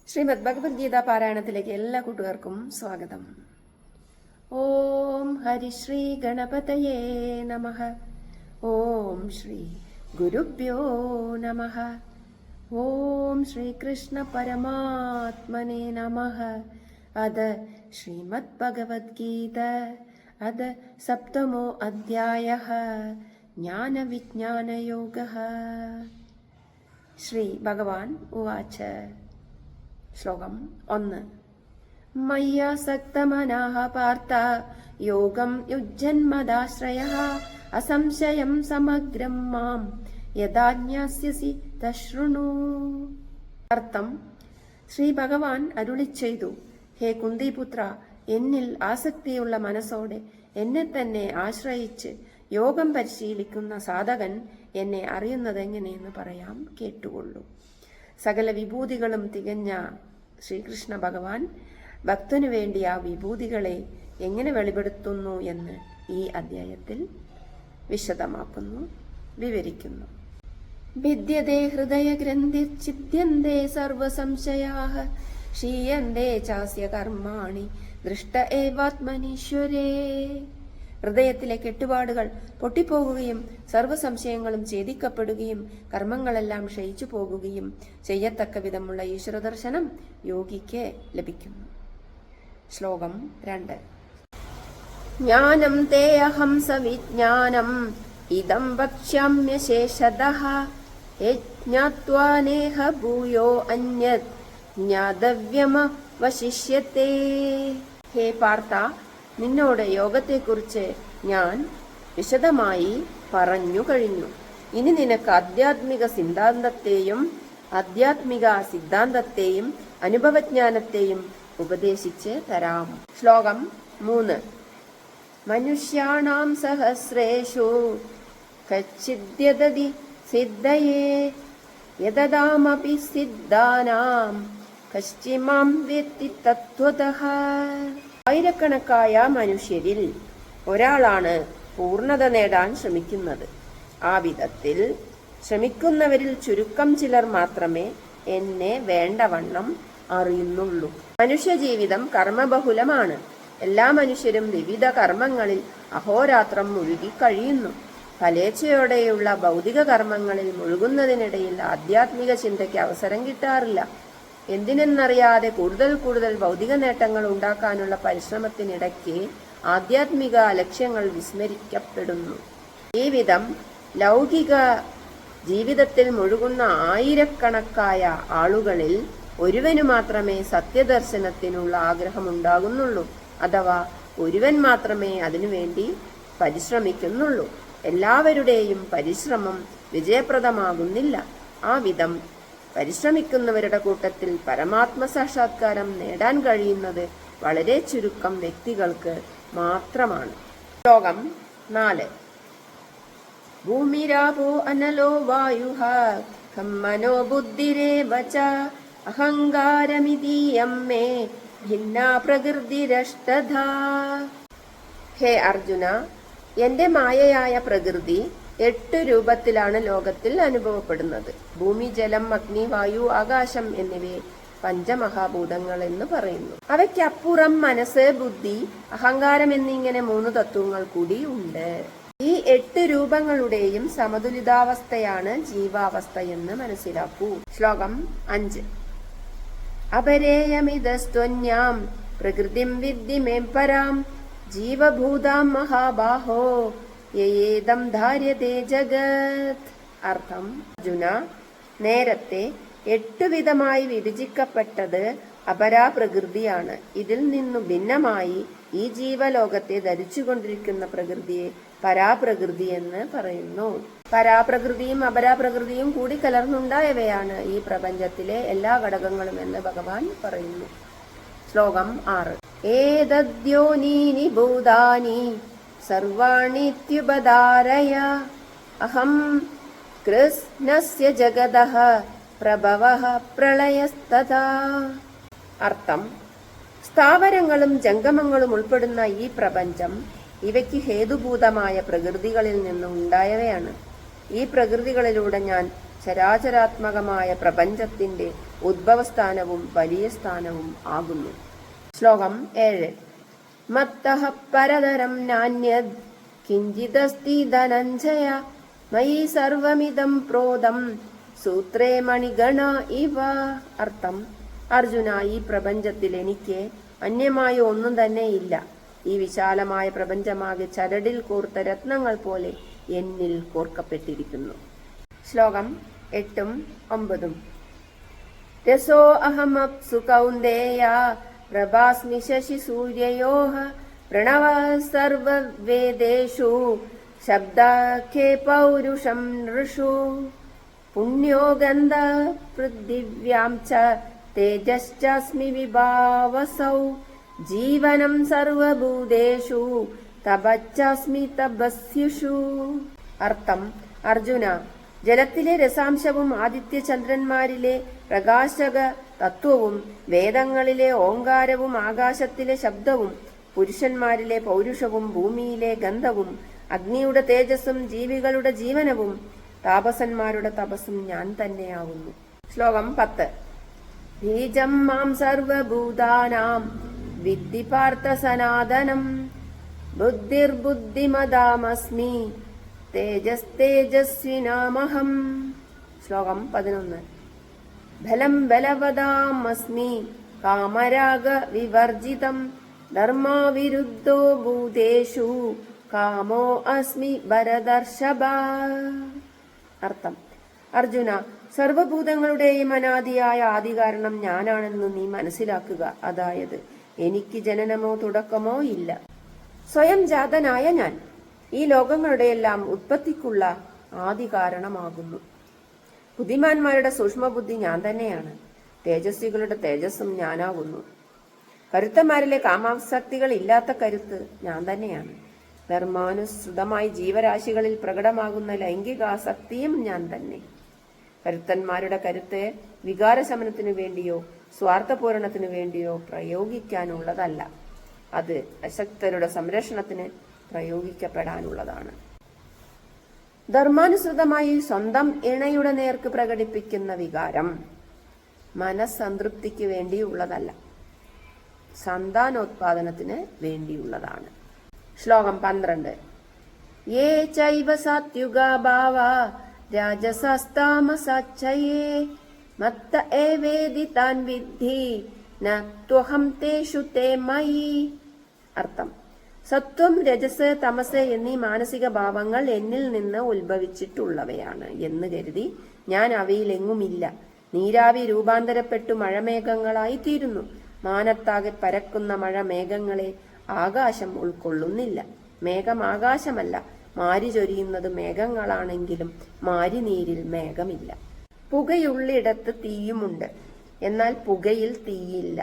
ശ്രീമദ് ഭഗവത്ഗീത പാരായണത്തിലേക്ക് എല്ലാ കൂട്ടുകാർക്കും സ്വാഗതം. ഓം ഹരിശ്രീ ഗണപതയേ നമഃ. ഓം ശ്രീ ഗുരുഭ്യോ നമഃ. ഓം ശ്രീകൃഷ്ണ പരമാത്മനേ നമഃ. അത ശ്രീമദ് ഭഗവത്ഗീത അത സപ്തമോ അധ്യായഃ ജ്ഞാനവിജ്ഞാനയോഗഃ. ശ്രീ ഭഗവാൻ ഉവാച. ശ്ലോകം 1. മയ്യാസക്തമനഃ പാർത്ഥ യോഗം യുജ്ജന്മദാശ്രയഃ അസംശയം സമഗ്രം മാം യഥാ ജ്ഞാസ്യസി തശൃണു. അർത്ഥം: ശ്രീ ഭഗവാൻ അരുളിച്ചെയ്തു, ഹേ കുന്തിപുത്ര, എന്നിൽ ആസക്തിയുള്ള മനസ്സോടെ എന്നെ തന്നെ ആശ്രയിച്ച് യോഗം പരിശീലിക്കുന്ന സാധകൻ എന്നെ അറിയുന്നതെങ്ങനെയെന്ന് പറയാം, കേട്ടുകൊള്ളൂ. സകല വിഭൂതികളും തികഞ്ഞ ശ്രീകൃഷ്ണ ഭഗവാൻ ഭക്തനു വേണ്ടി ആ വിഭൂതികളെ എങ്ങനെ വെളിപ്പെടുത്തുന്നു എന്ന് ഈ അധ്യായത്തിൽ വിശദമാക്കുന്നു, വിവരിക്കുന്നു. ഭിദ്യതേ ഹൃദയഗ്രന്ഥിച്ഛിദ്യന്തേ സർവസംശയാഃ ക്ഷീയന്തേ ചാസ്യ കർമാണി ദൃഷ്ട ഏവാത്മനീശ്വരേ. ഹൃദയത്തിലെ കെട്ടുപാടുകൾ പൊട്ടിപ്പോകുകയും സർവ്വസംശയങ്ങളും ഛേദിക്കപ്പെടുകയും കർമ്മങ്ങളെല്ലാം ക്ഷയിച്ചു പോകുകയും ചെയ്യത്തക്ക വിധമുള്ള ഈശ്വരദർശനം യോഗിക്ക് ലഭിക്കുന്നു. ശ്ലോകം 2. ജ്ഞാനം തേ അഹം സവിജ്ഞാനം ഇദം വക്ഷ്യാമ്യശേഷതഃ യജ്ഞാത്വാ നേഹ ഭൂയോ അന്യത് ജ്ഞാതവ്യമവശിഷ്യത്തെ. ഹേ പാർത്ഥ, നിന്നോട് യോഗത്തെക്കുറിച്ച് ഞാൻ വിശദമായി പറഞ്ഞു കഴിഞ്ഞു. ഇനി നിനക്ക് ആധ്യാത്മിക സിദ്ധാന്തത്തെയും അനുഭവജ്ഞാനത്തെയും ഉപദേശിച്ച് തരാം. ശ്ലോകം 3. മനുഷ്യാണാം സഹസ്രേഷു കശ്ചിദ്യദതി സിദ്ധയേ യദദാമപി സിദ്ധാനാം കശ്ചിമാം വേത്തി തത്വതഃ. ആയിരക്കണക്കായ മനുഷ്യരിൽ ഒരാളാണ് പൂർണ്ണത നേടാൻ ശ്രമിക്കുന്നത്. ആ വിധത്തിൽ ശ്രമിക്കുന്നവരിൽ ചുരുക്കം ചിലർ മാത്രമേ എന്നെ വേണ്ടവണ്ണം അറിയുന്നുള്ളൂ. മനുഷ്യജീവിതം കർമ്മബഹുലമാണ്. എല്ലാ മനുഷ്യരും വിവിധ കർമ്മങ്ങളിൽ അഹോരാത്രം മുഴുകി കഴിയുന്നു. ഫലേച്ഛയോടെയുള്ള ഭൗതിക കർമ്മങ്ങളിൽ മുഴുകുന്നതിനിടയിൽ ആധ്യാത്മിക ചിന്തയ്ക്ക് അവസരം കിട്ടാറില്ല. എന്തിനെന്നറിയാതെ കൂടുതൽ ഭൗതിക നേട്ടങ്ങൾ ഉണ്ടാക്കാനുള്ള പരിശ്രമത്തിനിടയ്ക്ക് ആധ്യാത്മിക ലക്ഷ്യങ്ങൾ വിസ്മരിക്കപ്പെടുന്നു. ഈ വിധം ലൗകിക ജീവിതത്തിൽ മുഴുകുന്ന ആയിരക്കണക്കായ ആളുകളിൽ ഒരുവനു മാത്രമേ സത്യദർശനത്തിനുള്ള ആഗ്രഹമുണ്ടാകുന്നുള്ളൂ, അഥവാ ഒരുവൻ മാത്രമേ അതിനുവേണ്ടി പരിശ്രമിക്കുന്നുള്ളൂ. എല്ലാവരുടെയും പരിശ്രമം വിജയപ്രദമാകുന്നില്ല. ആ വിധം പരിശ്രമിക്കുന്നവരുടെ കൂട്ടത്തിൽ പരമാത്മ സാക്ഷാത്കാരം നേടാൻ കഴിയുന്നത് വളരെ ചുരുക്കം വ്യക്തികൾക്ക് മാത്രമാണ്. ശ്ലോകം 4. ഭൂമിരാപോ അനലോ വായുഃ ഖം മനോ ബുദ്ധിരേവ ച അഹങ്കാരമിതീയം മേ ഭിന്നാ പ്രകൃതിരഷ്ടധാ. ഹേ അർജുന, എന്റെ മായയായ പ്രകൃതി 8 രൂപത്തിലാണ് ലോകത്തിൽ അനുഭവപ്പെടുന്നത്. ഭൂമി, ജലം, അഗ്നി, വായു, ആകാശം എന്നിവയെ പഞ്ചമഹാഭൂതങ്ങൾ എന്ന് പറയുന്നു. അവയ്ക്കപ്പുറം മനസ്സ്, ബുദ്ധി, അഹങ്കാരം എന്നിങ്ങനെ 3 തത്വങ്ങൾ കൂടി ഉണ്ട്. ഈ 8 രൂപങ്ങളുടെയും സമതുലിതാവസ്ഥയാണ് ജീവാവസ്ഥയെന്ന് മനസ്സിലാക്കൂ. ശ്ലോകം 5. അപരേയമിതസ്ത്വന്യാം പ്രകൃതിം വിദ്ധി മേ പരാം ജീവഭൂതാം മഹാബാഹോ യേദം ധാര്യതേ ജഗത്. അർത്ഥം: അർജുന, നേരത്തെ 8 വിധമായി വിഭജിക്കപ്പെട്ടത് അപരാപ്രകൃതിയാണ്. ഇതിൽ നിന്നു ഭിന്നമായി ഈ ജീവലോകത്തെ ധരിച്ചുകൊണ്ടിരിക്കുന്ന പ്രകൃതിയെ പരാപ്രകൃതി എന്ന് പറയുന്നു. പരാപ്രകൃതിയും അപരാപ്രകൃതിയും കൂടി കലർന്നുണ്ടായവയാണ് ഈ പ്രപഞ്ചത്തിലെ എല്ലാ ഘടകങ്ങളും എന്ന് ഭഗവാൻ പറയുന്നു. ശ്ലോകം 6. ഏതദ്യോനീനി ഭൂതാനി സർവാണിത്യുപധാരയ അഹം കൃഷ്ണസ്യ ജഗതഃ പ്രഭവഃ പ്രളയസ്തഥാ. അർത്ഥം: സ്ഥാവരങ്ങളും ജംഗമങ്ങളും ഉൾപ്പെടുന്ന ഈ പ്രപഞ്ചം ഇവയ്ക്ക് ഹേതുഭൂതമായ പ്രകൃതികളിൽ നിന്നും ഉണ്ടായവയാണ്. ഈ പ്രകൃതികളിലൂടെ ഞാൻ ചരാചരാത്മകമായ പ്രപഞ്ചത്തിന്റെ ഉദ്ഭവസ്ഥാനവും വലിയ സ്ഥാനവും ആകുന്നു. ശ്ലോകം 7. മത്തഃ പരതരം നാന്യത് കിഞ്ചിദസ്തി ധനഞ്ജയ മയി സർവമിദം പ്രോതം സൂത്രേ മണിഗണ ഇവ. അർത്ഥം: അർജുന, ഈ പ്രപഞ്ചത്തിൽ എനിക്ക് അന്യമായ ഒന്നും തന്നെ ഇല്ല. ഈ വിശാലമായ പ്രപഞ്ചമാകെ ചരടിൽ കോർത്ത രത്നങ്ങൾ പോലെ എന്നിൽ കോർക്കപ്പെട്ടിരിക്കുന്നു. ശ്ലോകം 8 9. രസോ അഹമപ്സു കൗന്ദേയ പ്രഭാസ്മി ശശി സൂര്യയോഃ പ്രണവ സർവവേദേഷു ശബ്ദാഖ്യേ പൗരുഷം നൃഷു പുണ്യോ ഗന്ധ പൃഥിവ്യാം ച തേജശ്ചാസ്മി വിഭാവസൗ ജീവനം സർവഭൂതേഷു തപശ്ചാസ്മി തപസ്യുഷു. അർത്ഥം: അർജുന, ജലത്തിലെ രസാംശവും ആദിത്യചന്ദ്രന്മാരിലെ പ്രകാശക തത്വവും വേദങ്ങളിലെ ഓങ്കാരവും ആകാശത്തിലെ ശബ്ദവും പുരുഷന്മാരിലെ പൗരുഷവും ഭൂമിയിലെ ഗന്ധവും അഗ്നിയുടെ തേജസ്സും ജീവികളുടെ ജീവനവും താപസന്മാരുടെ തപസ്സും ഞാൻ തന്നെയാവുന്നു. ശ്ലോകം 10. ബീജം മാം സർവഭൂതാനാം വിദ്ധി പാർത്ഥ സനാതനം ബുദ്ധിർബുദ്ധിമതാമസ്മി തേജസ്തേജസ്വിനാമഹം. ശ്ലോകം 11. ബലം ബലവതാമസ്മി കാമരാഗ വിവർജിതം ധർമാവിരുദ്ധോ ഭൂതേഷു കാമോ അസ്മി ഭരതർഷഭ. അർത്ഥം: അർജുന, സർവഭൂതങ്ങളുടെയും അനാദിയായ ആദികാരണം ഞാനാണെന്ന് നീ മനസ്സിലാക്കുക. അതായത്, എനിക്ക് ജനനമോ തുടക്കമോ ഇല്ല. സ്വയം ജാതനായ ഞാൻ ഈ ലോകങ്ങളുടെയെല്ലാം ഉത്പത്തിക്കുള്ള ആദി കാരണമാകുന്നു. ബുദ്ധിമാന്മാരുടെ സൂക്ഷ്മബുദ്ധി ഞാൻ തന്നെയാണ്. തേജസ്വികളുടെ തേജസ്സും ഞാനാകുന്നു. കരുത്തന്മാരിലെ കാമാസക്തികൾ ഇല്ലാത്ത കരുത്ത് ഞാൻ തന്നെയാണ്. ധർമാനുസൃതമായി ജീവരാശികളിൽ പ്രകടമാകുന്ന ലൈംഗികാസക്തിയും ഞാൻ തന്നെ. കരുത്തന്മാരുടെ കരുത്ത് വികാരശമനത്തിനു വേണ്ടിയോ സ്വാർത്ഥപൂരണത്തിനു വേണ്ടിയോ പ്രയോഗിക്കാനുള്ളതല്ല. അത് അശക്തരുടെ സംരക്ഷണത്തിന് പ്രയോഗിക്കപ്പെടാനുള്ളതാണ്. ധർമാനുസൃതമായി സ്വന്തം ഇണയുടെ നേർക്ക് പ്രകടിപ്പിക്കുന്ന വികാരം മനസ്സംതൃപ്തിക്ക് വേണ്ടിയുള്ളതല്ല, സന്താനോത്പാദനത്തിന് വേണ്ടിയുള്ളതാണ്. ശ്ലോകം 12. യേ ചൈവ സാത്യുഗാ ഭാവാ രാജസസ്താമസാച്ഛയേ മത്ത ഏവേദി താൻ വിദ്ധി ന ത്വഹം തേഷു തേ മയി. അർത്ഥം: സത്വം, രജസ്, തമസ് എന്നീ മാനസിക ഭാവങ്ങൾ എന്നിൽ നിന്ന് ഉത്ഭവിച്ചിട്ടുള്ളവയാണ് എന്ന് കരുതി ഞാൻ അവയിലെങ്ങുമില്ല. നീരാവി രൂപാന്തരപ്പെട്ടു മഴമേഘങ്ങളായി തീരുന്നു. മാനത്താകെ പരക്കുന്ന മഴമേഘങ്ങളെ ആകാശം ഉൾക്കൊള്ളുന്നില്ല. മേഘം ആകാശമല്ല. മാരി ചൊരിയുന്നത് മേഘങ്ങളാണെങ്കിലും മാരിനീരിൽ മേഘമില്ല. പുകയുള്ളിടത്ത് തീയുമുണ്ട്, എന്നാൽ പുകയിൽ തീയില്ല.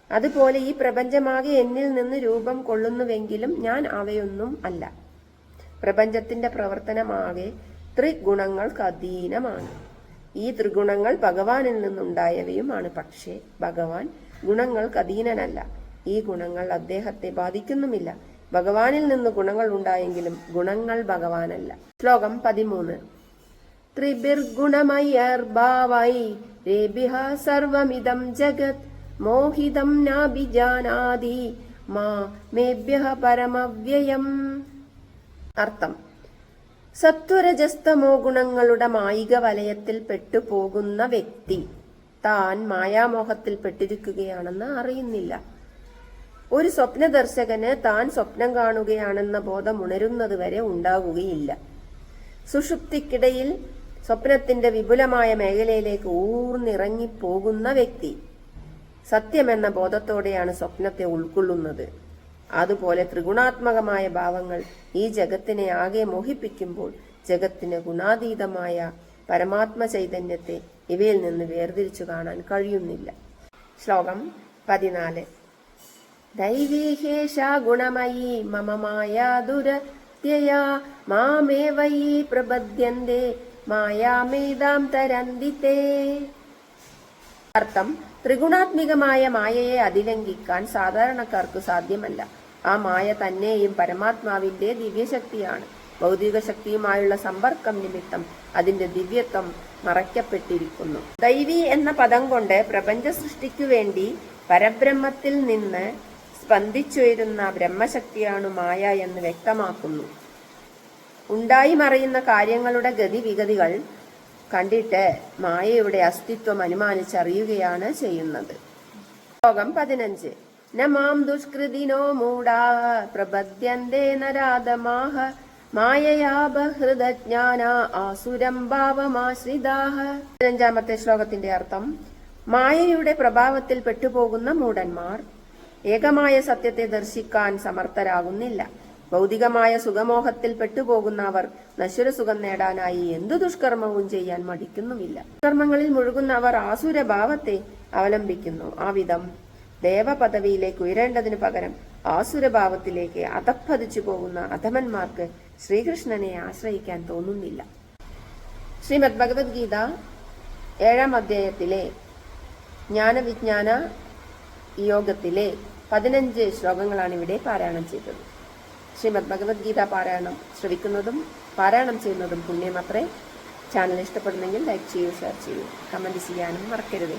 അതുപോലെ ഈ പ്രപഞ്ചമാകെ എന്നിൽ നിന്ന് രൂപം കൊള്ളുന്നുവെങ്കിലും ഞാൻ അവയൊന്നും അല്ല. പ്രപഞ്ചത്തിന്റെ പ്രവർത്തനമാകെ ത്രിഗുണങ്ങൾക്ക് അധീനമാണ്. ഈ ത്രിഗുണങ്ങൾ ഭഗവാനിൽ നിന്നുണ്ടായവയുമാണ്. പക്ഷേ ഭഗവാൻ ഗുണങ്ങൾക്ക് അധീനനല്ല. ഈ ഗുണങ്ങൾ അദ്ദേഹത്തെ ബാധിക്കുന്നുമില്ല. ഭഗവാനിൽ നിന്ന് ഗുണങ്ങൾ ഉണ്ടായെങ്കിലും ഗുണങ്ങൾ ഭഗവാനല്ല. ശ്ലോകം 13. ത്രിഭിർഗുണമയർഭാവൈ രേഭിഃ സർവമിദം ജഗത് മോഹിതം നാഭിജാനാതി മാ മേഭ്യഃ പരമവ്യയം. അർത്ഥം: സത്വരജസ്തമോ ഗുണങ്ങളുടെ മായിക വലയത്തിൽ പെട്ടുപോകുന്ന വ്യക്തി താൻ മായാമോഹത്തിൽ പെട്ടിരിക്കുകയാണെന്ന് അറിയുന്നില്ല. ഒരു സ്വപ്നദർശകന് താൻ സ്വപ്നം കാണുകയാണെന്ന ബോധം ഉണരുന്നത് വരെ ഉണ്ടാകുകയില്ല. സുഷുപ്തിക്കിടയിൽ സ്വപ്നത്തിന്റെ വിപുലമായ മേഖലയിലേക്ക് ഊർന്നിറങ്ങിപ്പോകുന്ന വ്യക്തി സത്യമെന്ന ബോധത്തോടെയാണ് സ്വപ്നത്തെ ഉൾക്കൊള്ളുന്നത്. അതുപോലെ ത്രിഗുണാത്മകമായ ഭാവങ്ങൾ ഈ ജഗത്തിനെ ആകെ മോഹിപ്പിക്കുമ്പോൾ ജഗത്തിന് ഗുണാതീതമായ പരമാത്മ ചൈതന്യത്തെ ഇവയിൽ നിന്ന് വേർതിരിച്ചു കാണാൻ കഴിയുന്നില്ല. ശ്ലോകം 14. ദൈവീഹേഷാ ഗുണമയീ മമ മായാ ദുരത്യയാ മാമേവയീ പ്രപദ്യന്തേ മായാമേതാം തരന്തി തേ. അർത്ഥം: ത്രിഗുണാത്മികമായ മായയെ അതിലംഘിക്കാൻ സാധാരണക്കാർക്ക് സാധ്യമല്ല. ആ മായ തന്നെയും പരമാത്മാവിന്റെ ദിവ്യശക്തിയാണ്. ഭൗതിക ശക്തിയുമായുള്ള സമ്പർക്കം നിമിത്തം അതിന്റെ ദിവ്യത്വം മറയ്ക്കപ്പെട്ടിരിക്കുന്നു. ദൈവി എന്ന പദം കൊണ്ട് പ്രപഞ്ച സൃഷ്ടിക്കു വേണ്ടി പരബ്രഹ്മത്തിൽ നിന്ന് സ്പന്ദിച്ചുയരുന്ന ബ്രഹ്മശക്തിയാണ് മായ എന്ന് വ്യക്തമാക്കുന്നു. ഉണ്ടായി മറയുന്ന കാര്യങ്ങളുടെ ഗതിവിഗതികൾ കണ്ടിട്ട് മായയുടെ അസ്തിത്വം അനുമാനിച്ചറിയുകയാണ് ചെയ്യുന്നത്. ശ്ലോകം 15. നമാം ദുഷ്കൃതിനോ മൂഢാ പ്രപദ്യന്തേ നരാധമാഃ മായയാ ബഹൃതജ്ഞാന ആസുരം ഭാവമാശ്രിതാഃ. 15-ാമത്തെ ശ്ലോകത്തിന്റെ അർത്ഥം: മായയുടെ പ്രഭാവത്തിൽ പെട്ടുപോകുന്ന മൂഢന്മാർ ഏകമായ സത്യത്തെ ദർശിക്കാൻ സമർത്ഥരാകുന്നില്ല. ഭൗതികമായ സുഖമോഹത്തിൽ പെട്ടുപോകുന്ന അവർ നശ്വര സുഖം നേടാനായി എന്തു ദുഷ്കർമ്മവും ചെയ്യാൻ മടിക്കുന്നുമില്ല. കർമ്മങ്ങളിൽ മുഴുകുന്ന അവർ ആസുരഭാവത്തെ അവലംബിക്കുന്നു. ആ വിധം ദേവപദവിയിലേക്ക് ഉയരേണ്ടതിനു പകരം ആസുരഭാവത്തിലേക്ക് അധപ്പതിച്ചു പോകുന്ന അധമന്മാർക്ക് ശ്രീകൃഷ്ണനെ ആശ്രയിക്കാൻ തോന്നുന്നില്ല. ശ്രീമദ് ഭഗവത്ഗീത 7-ാം അധ്യായത്തിലെ ജ്ഞാനവിജ്ഞാന യോഗത്തിലെ 15 ശ്ലോകങ്ങളാണ് ഇവിടെ പാരായണം ചെയ്തത്. ശ്രീമദ് ഭഗവത്ഗീത പാരായണം ശ്രവിക്കുന്നതും പാരായണം ചെയ്യുന്നതും പുണ്യമത്രേ. ചാനൽ ഇഷ്ടപ്പെടുന്നെങ്കിൽ ലൈക്ക് ചെയ്യൂ, ഷെയർ ചെയ്യൂ, കമന്റ് ചെയ്യാനും മറക്കരുത്.